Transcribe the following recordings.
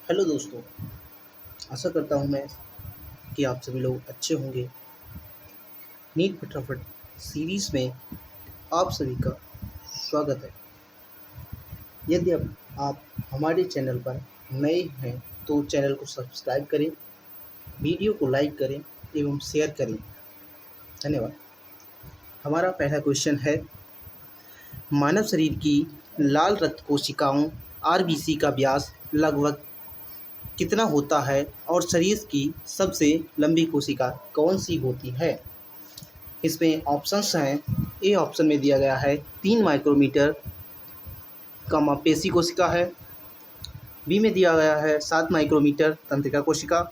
Hello दोस्तों, आशा करता हूँ मैं कि आप सभी लोग अच्छे होंगे। नीट फटाफट सीरीज़ में आप सभी का स्वागत है। यदि अब आप हमारे चैनल पर नए हैं तो चैनल को सब्सक्राइब करें, वीडियो को लाइक करें एवं शेयर करें। धन्यवाद। हमारा पहला क्वेश्चन है, मानव शरीर की लाल रक्त कोशिकाओं आरबीसी का व्यास लगभग कितना होता है और शरीर की सबसे लंबी कोशिका कौन सी होती है? इसमें ऑप्शंस हैं। ए ऑप्शन में दिया गया है 3 माइक्रोमीटर का मांसपेशी कोशिका है। बी में दिया गया है 7 माइक्रोमीटर तंत्रिका कोशिका।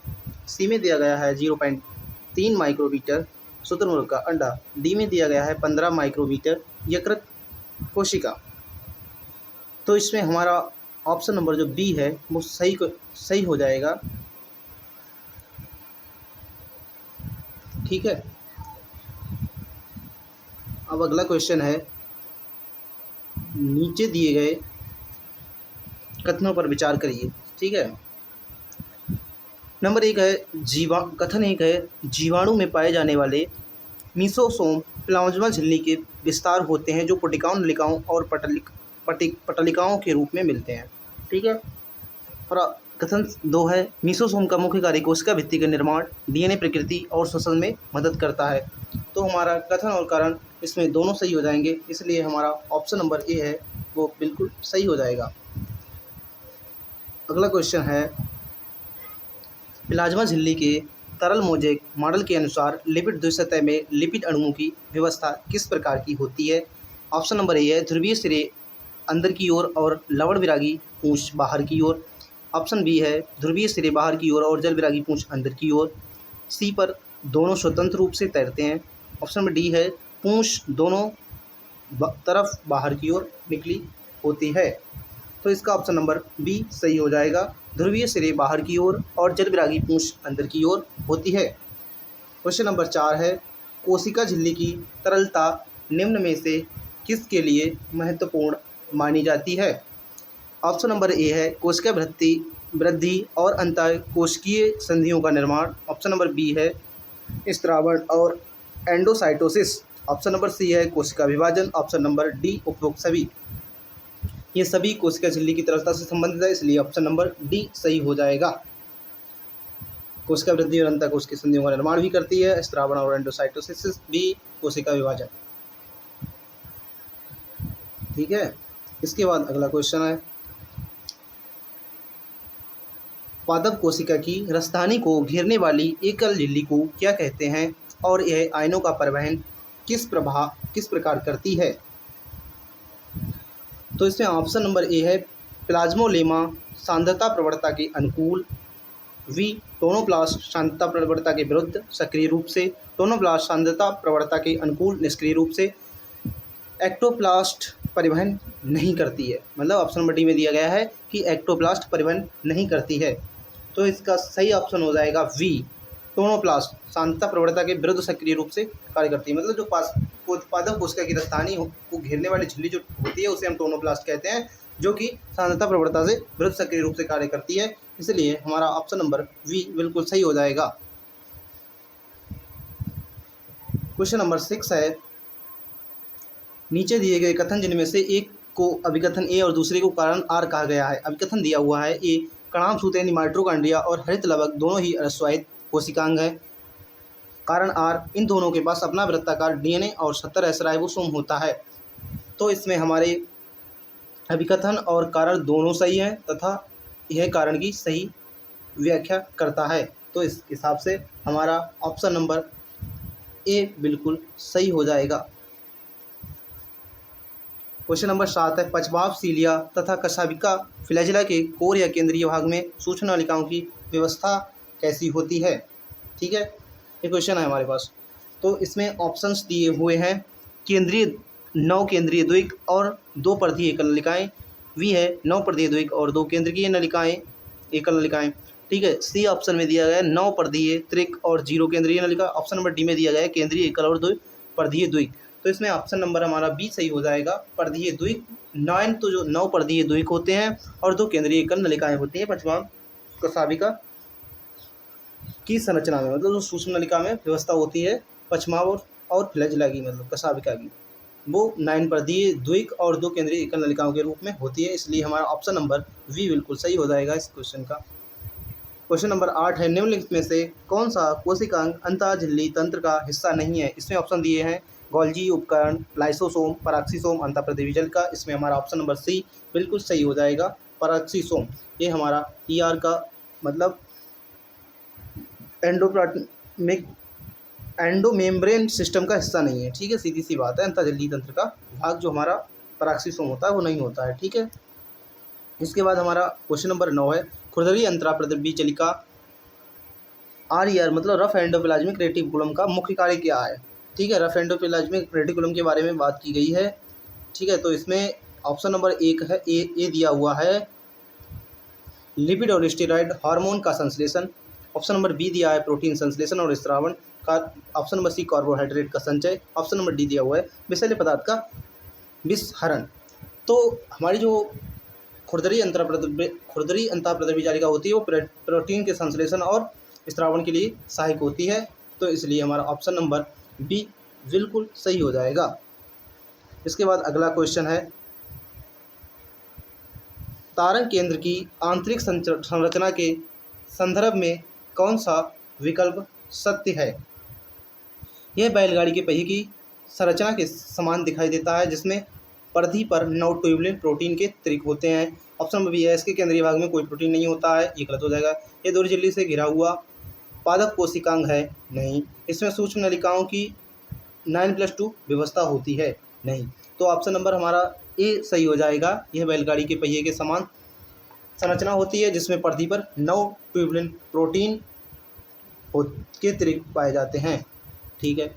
सी में दिया गया है 0.3 माइक्रोमीटर शुतुरमुर्ग का अंडा। डी में दिया गया है 15 माइक्रोमीटर यकृत कोशिका। तो इसमें हमारा ऑप्शन नंबर जो बी है वो सही हो जाएगा। ठीक है। अब अगला क्वेश्चन है, नीचे दिए गए कथनों पर विचार करिए। ठीक है। नंबर एक है कथन एक है, जीवाणु में पाए जाने वाले मीसोसोम प्लाज्मा झिल्ली के विस्तार होते हैं जो कोशिकाओं, नलिकाओं और पटलिकाओं के रूप में मिलते हैं। ठीक है। और कथन दो है, मीसोसोम का मुख्य कार्य कोशिका भित्ति का निर्माण, डीएनए प्रकृति और श्वसन में मदद करता है। तो हमारा कथन और कारण इसमें दोनों सही हो जाएंगे, इसलिए हमारा ऑप्शन नंबर ए है वो बिल्कुल सही हो जाएगा। अगला क्वेश्चन है, प्लाज्मा झिल्ली के तरल मोज़ेक मॉडल के अनुसार लिपिड द्विसतह में लिपिड अणुओं की व्यवस्था किस प्रकार की होती है? ऑप्शन नंबर ए है, ध्रुवीय सिरे अंदर की ओर और लवण विरागी पूंछ बाहर की ओर। ऑप्शन बी है, ध्रुवीय सिरे बाहर की ओर और जल विरागी पूंछ अंदर की ओर। सी पर दोनों स्वतंत्र रूप से तैरते हैं। ऑप्शन नंबर डी है, पूंछ दोनों तरफ बाहर की ओर निकली होती है। तो इसका ऑप्शन नंबर बी सही हो जाएगा। ध्रुवीय सिरे बाहर की ओर और जल विरागी पूंछ अंदर की ओर होती है। क्वेश्चन नंबर 4 है, कोशिका झिल्ली की तरलता निम्न में से किसके लिए महत्वपूर्ण मानी जाती है? ऑप्शन नंबर ए है, कोशिका वृद्धि और अंतःकोशिकीय संधियों का निर्माण। ऑप्शन नंबर बी है, स्त्रावण और एंडोसाइटोसिस। ऑप्शन नंबर सी है, कोशिका विभाजन। ऑप्शन नंबर डी उपरोक्त सभी। ये सभी कोशिका झिल्ली की तरलता से संबंधित है, इसलिए ऑप्शन नंबर डी सही हो जाएगा। कोशिका वृद्धि और अंतःकोशिकीय संधियों का निर्माण भी करती है, स्त्रावण और एंडोसाइटोसिस भी कोशिका विभाजन। ठीक है। इसके बाद अगला क्वेश्चन है, पादप कोशिका की राजधानी को घेरने वाली एकल झिल्ली को क्या कहते हैं और यह आयनों का परिवहन किस प्रकार करती है? तो इसमें ऑप्शन नंबर ए है, प्लाज्मोलेमा सांद्रता प्रवणता के अनुकूल। वी, टोनोप्लास्ट सांद्रता प्रवणता के विरुद्ध सक्रिय रूप से। टोनोप्लास्ट सांद्रता प्रवणता के अनुकूल निष्क्रिय रूप से। एक्टोप्लास्ट परिवहन नहीं करती है। मतलब ऑप्शन नंबर डी में दिया गया है कि एक्टोप्लास्ट परिवहन नहीं करती है। तो इसका सही ऑप्शन हो जाएगा वी, टोनोप्लास्ट सांद्रता प्रवणता के विरुद्ध सक्रिय रूप से कार्य करती है। मतलब जो पादप कोशिका की राजधानी को घेरने वाली झिल्ली जो होती है उसे हम टोनोप्लास्ट कहते हैं, जो कि सांद्रता प्रवणता से विरुद्ध सक्रिय रूप से कार्य करती है। इसलिए हमारा ऑप्शन नंबर वी बिल्कुल सही हो जाएगा। क्वेश्चन नंबर 6 है, नीचे दिए गए कथन जिनमें से एक को अभिकथन ए और दूसरे को कारण आर कहा गया है। अभिकथन दिया हुआ है, ए, कणाम यानी माइटोकॉन्ड्रिया और हरित लवक दोनों ही अश्वायित कोशिकांग है। कारण आर, इन दोनों के पास अपना वृत्ताकार डीएनए और 70 एस राइबोसोम होता है। तो इसमें हमारे अभिकथन और कारण दोनों सही हैं तथा यह कारण की सही व्याख्या करता है। तो इस हिसाब से हमारा ऑप्शन नंबर ए बिल्कुल सही हो जाएगा। क्वेश्चन नंबर 7 है, पचवाप सीलिया तथा कशाभिका फ्लैजिला के कोर या केंद्रीय भाग में सूक्ष्म नलिकाओं की व्यवस्था कैसी होती है? ठीक है, ये क्वेश्चन है हमारे पास। तो इसमें ऑप्शंस दिए हुए हैं, केंद्रीय 9 केंद्रीय द्विक और 2 पर्धीय एकल नलिकाएँ। वी है 9 पर्धीय द्विक और 2 केंद्रीय नलिकाएँ एकल नलिकाएँ। ठीक है। सी ऑप्शन में दिया गया है 9 पर्धीय त्रिक और 0 केंद्रीय नलिका। ऑप्शन नंबर डी में दिया गया है केंद्रीय एकल और 2 पर्धीय द्विक। तो इसमें ऑप्शन नंबर हमारा बी सही हो जाएगा, पर्धीय द्विक। 9 तो जो 9 पर्धीय द्विक होते हैं और 2 केंद्रीय एकल नलिकाएँ होती हैं पचवाप कशाभिका की संरचना में, मतलब जो सूक्ष्म नलिका में व्यवस्था होती है पछमावर और फ्लैजिला की, मतलब कशाभिका की, वो 9 परदीय द्विक और 2 केंद्रीय एकल नलिकाओं के रूप में होती है। इसलिए हमारा ऑप्शन नंबर वी बिल्कुल सही हो जाएगा इस क्वेश्चन का। क्वेश्चन नंबर 8 है, निम्नलिखित में से कौन सा कोशिकांग अंतःझिल्ली तंत्र का हिस्सा नहीं है? इसमें ऑप्शन दिए हैं गोल्जी उपकरण, लाइसोसोम, पराक्सीसोम, अंतःप्रदेवीजल का। इसमें हमारा ऑप्शन नंबर सी बिल्कुल सही हो जाएगा, पराक्सीसोम। ये हमारा ईआर का मतलब एंडोप्लाज्मिक एंडोमेम्ब्रेन सिस्टम का हिस्सा नहीं है, ठीक है, सीधी सी बात है। अंतःझिल्ली तंत्र का भाग जो हमारा पराक्सीसोम होता है वो नहीं होता है, ठीक है। इसके बाद हमारा क्वेश्चन नंबर 9 है, खुरदरी अंतराप्रदेवीजलिका आरईआर मतलब रफ एंडोप्लाज्मिक रेटिकुलम का मुख्य कार्य क्या है? ठीक है, रफ एंडोप्लाज्मिक रेटिकुलम के बारे में बात की गई है, ठीक है। तो इसमें ऑप्शन नंबर 1 है ए दिया हुआ है लिपिड और स्टेरॉइड हार्मोन का संश्लेषण। ऑप्शन नंबर बी दिया है प्रोटीन संश्लेषण और स्रावण का। ऑप्शन नंबर सी कार्बोहाइड्रेट का संचय। ऑप्शन नंबर डी दिया हुआ है विषैले पदार्थ का विसहरण। तो हमारी जो खुरदरी अंतःप्रदेवीजालिका होती है वो प्रोटीन के संश्लेषण और स्रावण के लिए सहायक होती है। तो इसलिए हमारा ऑप्शन नंबर बी बिल्कुल सही हो जाएगा। इसके बाद अगला क्वेश्चन है, तारक केंद्र की आंतरिक संरचना के संदर्भ में कौन सा विकल्प सत्य है? यह बैलगाड़ी के पहिए की संरचना के समान दिखाई देता है, जिसमें परिधि पर 9 ट्यूबुलिन प्रोटीन के त्रिक होते हैं। ऑप्शन नंबर बी है इसके केंद्रीय भाग में कोई प्रोटीन नहीं होता है, ये गलत हो जाएगा। ये 2 झिल्ली से घिरा हुआ पादप कोशिकांग है, नहीं। इसमें सूक्ष्म नलिकाओं की 9+2 व्यवस्था होती है, नहीं। तो ऑप्शन नंबर हमारा ए सही हो जाएगा। यह बैलगाड़ी के पहिए के समान संरचना होती है, जिसमें परिधि पर 9 ट्यूबुलिन प्रोटीन के त्रिक पाए जाते हैं, ठीक है।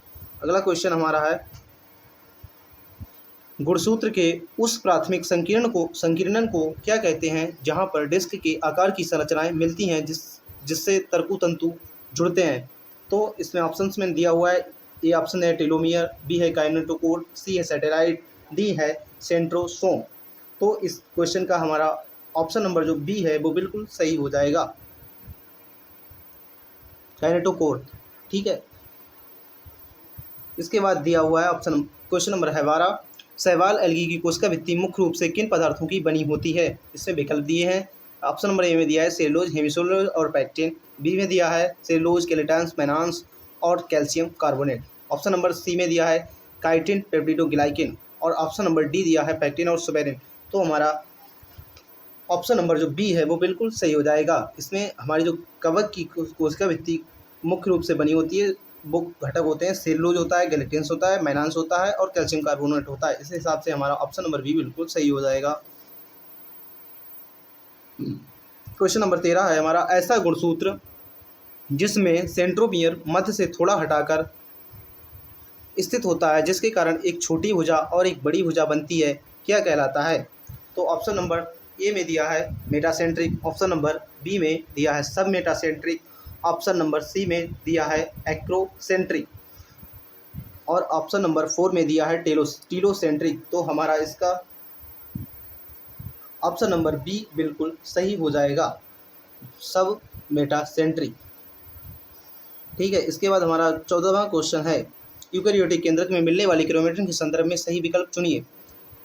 अगला क्वेश्चन हमारा है, गुणसूत्र के उस प्राथमिक संकीर्णन को क्या कहते हैं जहां पर डिस्क के आकार की संरचनाएं मिलती हैं जिससे तर्कु-तंतु जुड़ते हैं? तो इसमें ऑप्शंस में दिया हुआ है, ए ऑप्शन है टेलोमियर, बी है काइनेटोकोर, सी है सैटेलाइट, डी है सेंट्रोसोम। तो इस क्वेश्चन का हमारा ऑप्शन नंबर जो बी है वो बिल्कुल सही हो जाएगा, काइनेटोकोर, ठीक है। इसके बाद दिया हुआ है ऑप्शन क्वेश्चन नंबर है 12, शैवाल एल्गी की कोशिका भित्ति मुख्य रूप से किन पदार्थों की बनी होती है? इसमें विकल्प दिए हैं। ऑप्शन नंबर ए में दिया है सेलुलोज, हेमिसोलुलोज और पैक्टिन। बी में दिया है सेलुलोज, केलेटन्स, मैनान्स और calcium carbonate. Option number C में दिया है काइटिन, पेप्टिडोग्लाइकिन। और ऑप्शन नंबर डी दिया है पैक्टिन और सुबेरिन। तो हमारा ऑप्शन नंबर जो बी है वो बिल्कुल सही हो जाएगा। इसमें हमारी जो कवक की कोशिका भित्ति मुख्य रूप से बनी होती है वो घटक होते हैं, सेलुलोज होता है, गेलेटिन्स होता है, मैनान्स होता है और कैल्शियम कार्बोनेट होता है। इस हिसाब से हमारा ऑप्शन नंबर बी बिल्कुल सही हो जाएगा। क्वेश्चन नंबर 13 है हमारा, ऐसा गुणसूत्र जिसमें सेंट्रोमियर मध्य से थोड़ा हटाकर स्थित होता है जिसके कारण एक छोटी भुजा और एक बड़ी भुजा बनती है, क्या कहलाता है? तो ऑप्शन नंबर ए में दिया है मेटासेंट्रिक, ऑप्शन नंबर बी में दिया है सब मेटासेंट्रिक, ऑप्शन नंबर सी में दिया है एक्रोसेंट्रिक और ऑप्शन नंबर 4 में दिया है टीलोसेंट्रिक। तो हमारा इसका ऑप्शन नंबर बी बिल्कुल सही हो जाएगा, सब मेटासेंट्रिक, ठीक है। इसके बाद हमारा 14वां क्वेश्चन है, यूकैरियोटिक केंद्रक में मिलने वाली क्रोमैटिन के संदर्भ में सही विकल्प चुनिए।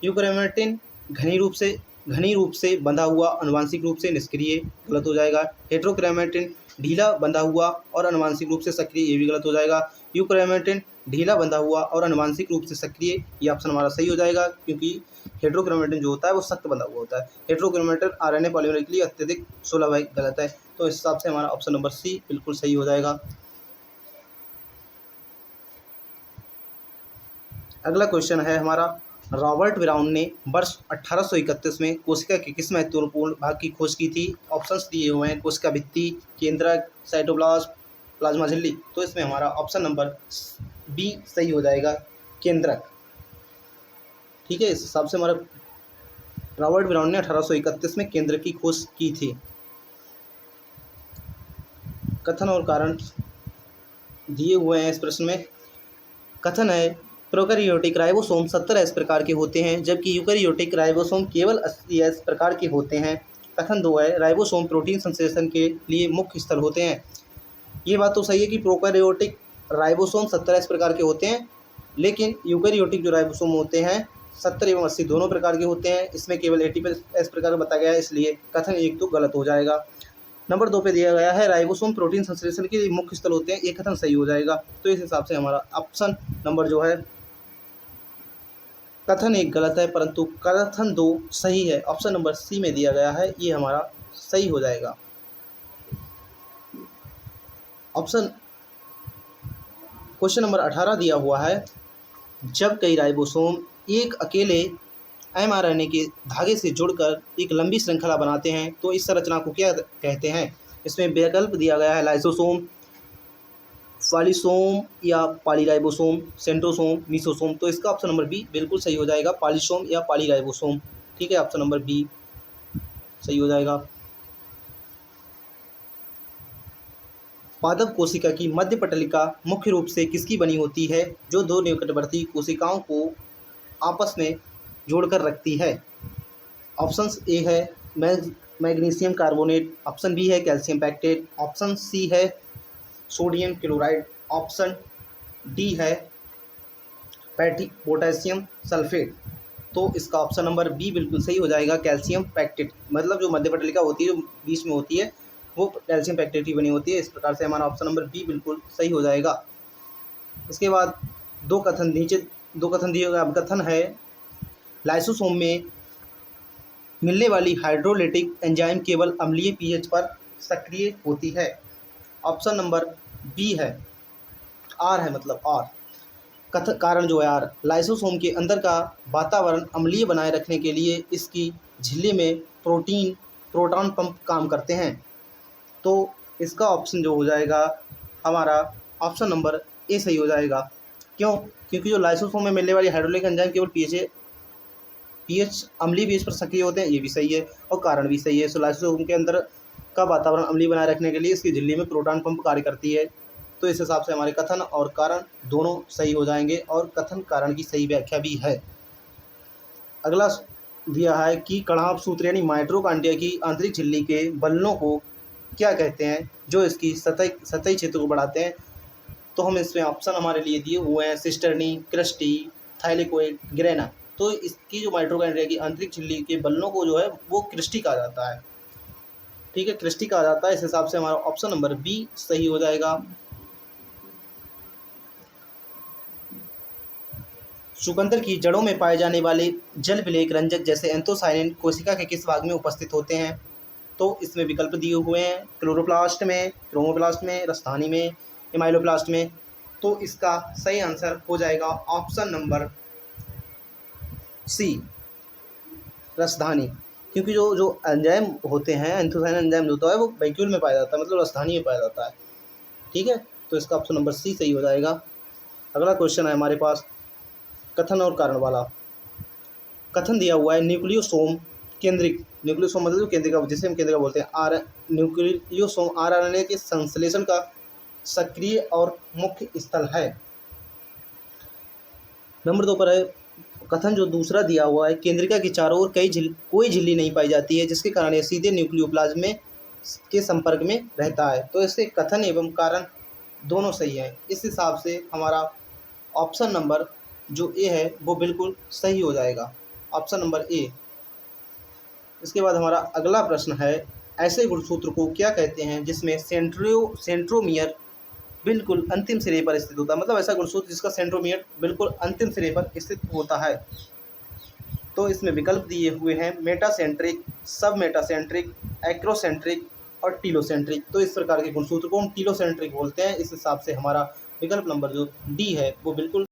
यूकैरियोटिन घनी रूप से बंधा हुआ, आनुवंशिक रूप से निष्क्रिय, गलत हो जाएगा। हेटेरोक्रोमैटिन ढीला बंधा हुआ और आनुवंशिक रूप से सक्रिय, ये भी गलत हो जाएगा। यूकैरियोटिन ढीला बंधा हुआ और आनुवंशिक रूप से सक्रिय, ये ऑप्शन हमारा सही हो जाएगा, क्योंकि हेटेरोक्रोमैटिन जो होता है वो सख्त बंधा हुआ होता है। हेटेरोक्रोमैटिन आरएनए पॉलीमरेज के लिए अत्यधिक सुलभ है, गलत है। तो इस हिसाब से हमारा ऑप्शन नंबर सी बिल्कुल सही हो जाएगा। अगला क्वेश्चन है हमारा, रॉबर्ट ब्राउन ने वर्ष 1831 में कोशिका के किस महत्वपूर्ण भाग की खोज की थी? ऑप्शंस दिए हुए हैं, कोशिका भित्ति, केंद्रक, साइटोप्लाज्म, प्लाज्मा झिल्ली। तो इसमें हमारा ऑप्शन नंबर बी सही हो जाएगा, केंद्रक, ठीक है। इस हिसाब से हमारा रॉबर्ट ब्राउन ने 1831 में केंद्रक की खोज की थी। कथन और कारण दिए हुए हैं इस प्रश्न में। कथन है, प्रोकैरियोटिक राइबोसोम 70S प्रकार के होते हैं, जबकि यूकैरियोटिक राइबोसोम केवल 80S प्रकार के होते हैं। कथन 2 है राइबोसोम प्रोटीन संश्लेषण के लिए मुख्य स्थल होते हैं। ये बात तो सही है कि प्रोकैरियोटिक राइबोसोम 70 इस प्रकार के होते हैं, लेकिन यूकैरियोटिक जो राइबोसोम होते हैं 70 एवं 80 दोनों प्रकार के होते हैं। इसमें केवल 80 इस प्रकार का बताया गया है, इसलिए कथन 1 तो गलत हो जाएगा। नंबर 2 पे दिया गया है राइबोसोम प्रोटीन संश्लेषण के मुख्य स्थल होते हैं, ये कथन सही हो जाएगा। तो इस हिसाब से हमारा ऑप्शन नंबर जो है कथन 1 गलत है, परंतु कथन 2 सही है। ऑप्शन नंबर सी में दिया गया है, ये हमारा सही हो जाएगा। क्वेश्चन नंबर 18 दिया हुआ है जब कई राइबोसोम एक अकेले mRNA के धागे से जुड़कर एक लंबी श्रृंखला बनाते हैं तो इस संरचना को क्या कहते हैं। इसमें विकल्प दिया गया है लाइसोसोम, पॉलीसोम या पॉलीराइबोसोम, सेंट्रोसोम, मीसोसोम। तो इसका ऑप्शन नंबर बी बिल्कुल सही हो जाएगा, पॉलीसोम या पॉलीराइबोसोम। ठीक है, ऑप्शन नंबर बी सही हो जाएगा। पादप कोशिका की मध्य पटलिका मुख्य रूप से किसकी बनी होती है जो दो निकटवर्ती कोशिकाओं को आपस में जोड़कर रखती है। ऑप्शन ए है मैग्नीशियम कार्बोनेट, ऑप्शन बी है कैल्शियम पैक्टेट, ऑप्शन सी है सोडियम क्लोराइड, ऑप्शन डी है पोटेशियम सल्फेट। तो इसका ऑप्शन नंबर बी बिल्कुल सही हो जाएगा, कैल्शियम पैक्टेट। मतलब जो मध्य पटलिका होती है, जो बीच में होती है, वो कैल्शियम पैक्टेट की बनी होती है। इस प्रकार से हमारा ऑप्शन नंबर बी बिल्कुल सही हो जाएगा। इसके बाद दो कथन दिए गए। अब कथन है लाइसोसोम में मिलने वाली हाइड्रोलिटिक एंजाइम केवल अम्लीय पीएच पर सक्रिय होती है। ऑप्शन नंबर बी है, आर है, मतलब आर। कारण जो है आर, लाइसोसोम के अंदर का वातावरण अम्लीय बनाए रखने के लिए इसकी झिल्ली में प्रोटॉन पंप काम करते हैं। तो इसका ऑप्शन जो हो जाएगा हमारा ऑप्शन नंबर ए सही हो जाएगा। क्यों? क्योंकि जो लाइसोसोम में मिलने वाली हाइड्रोलिक एंजाइम केवल पीएच अम्लीय पीएच पर सक्रिय होते हैं, ये भी सही है और कारण भी सही है। सो लाइसोसोम के अंदर का वातावरण अम्लीय बनाए रखने के लिए इसकी झिल्ली में प्रोटॉन पंप कार्य करती है। तो इस हिसाब से हमारे कथन और कारण दोनों सही हो जाएंगे और कथन कारण की सही व्याख्या भी है। अगला दिया है कि कणाभ सूत्र यानी माइटोकॉन्ड्रिया की आंतरिक झिल्ली के बल्लों को क्या कहते हैं जो इसकी सतही क्षेत्र को बढ़ाते हैं। तो हम इसमें ऑप्शन हमारे लिए दिए हुए हैं सिस्टर्नी, क्रस्टी, थाइलेकोइड, ग्रेना। तो इसकी जो माइटोकॉन्ड्रिया की आंतरिक झिल्ली के बल्लों को जो है वो क्रिस्टी कहा जाता है। ठीक है, क्रिस्टी कहा जाता है। इस हिसाब से हमारा ऑप्शन नंबर बी सही हो जाएगा। शुकंतर की जड़ों में पाए जाने वाले जल विलेयक रंजक जैसे एंथोसायनिन कोशिका के किस भाग में उपस्थित होते हैं। तो इसमें विकल्प दिए हुए हैं क्लोरोप्लास्ट में, क्रोमोप्लास्ट में, रसधानी में, एमाइलोप्लास्ट में। तो इसका सही आंसर हो जाएगा ऑप्शन नंबर सी, रसधानी। क्योंकि जो एंजाइम होते हैं, एंथोसायनिन एंजाइम होता है वो वैक्यूल में पाया जाता है, मतलब रसधानी में पाया जाता है। ठीक है, तो इसका ऑप्शन नंबर सी सही हो जाएगा। अगला क्वेश्चन है हमारे पास कथन और कारण वाला। कथन दिया हुआ है न्यूक्लियोसोम केंद्रिक, न्यूक्लियोसोम मतलब जो केंद्रिका, जिसे हम केंद्रिका बोलते हैं, न्यूक्लियोसोम आरएनए के संश्लेषण का सक्रिय और मुख्य स्थल है। नंबर 2 पर है कथन जो दूसरा दिया हुआ है केंद्रिका के चारों ओर कोई झिल्ली नहीं पाई जाती है जिसके कारण यह सीधे न्यूक्लियोप्लाज्म के संपर्क में रहता है। तो इसके कथन एवं कारण दोनों सही है। इस हिसाब से हमारा ऑप्शन नंबर जो ए है वो बिल्कुल सही हो जाएगा, ऑप्शन नंबर ए। इसके बाद हमारा अगला प्रश्न है ऐसे गुणसूत्र को क्या कहते हैं जिसमें सेंट्रोमियर बिल्कुल अंतिम सिरे पर स्थित होता है। मतलब ऐसा गुणसूत्र जिसका सेंट्रोमियर बिल्कुल अंतिम सिरे पर स्थित होता है। तो इसमें विकल्प दिए हुए हैं मेटासेंट्रिक, सब मेटासेंट्रिक, एक्रोसेंट्रिक और टीलोसेंट्रिक। तो इस प्रकार के गुणसूत्र को हम टीलोसेंट्रिक बोलते हैं। इस हिसाब से हमारा विकल्प नंबर जो डी है वो बिल्कुल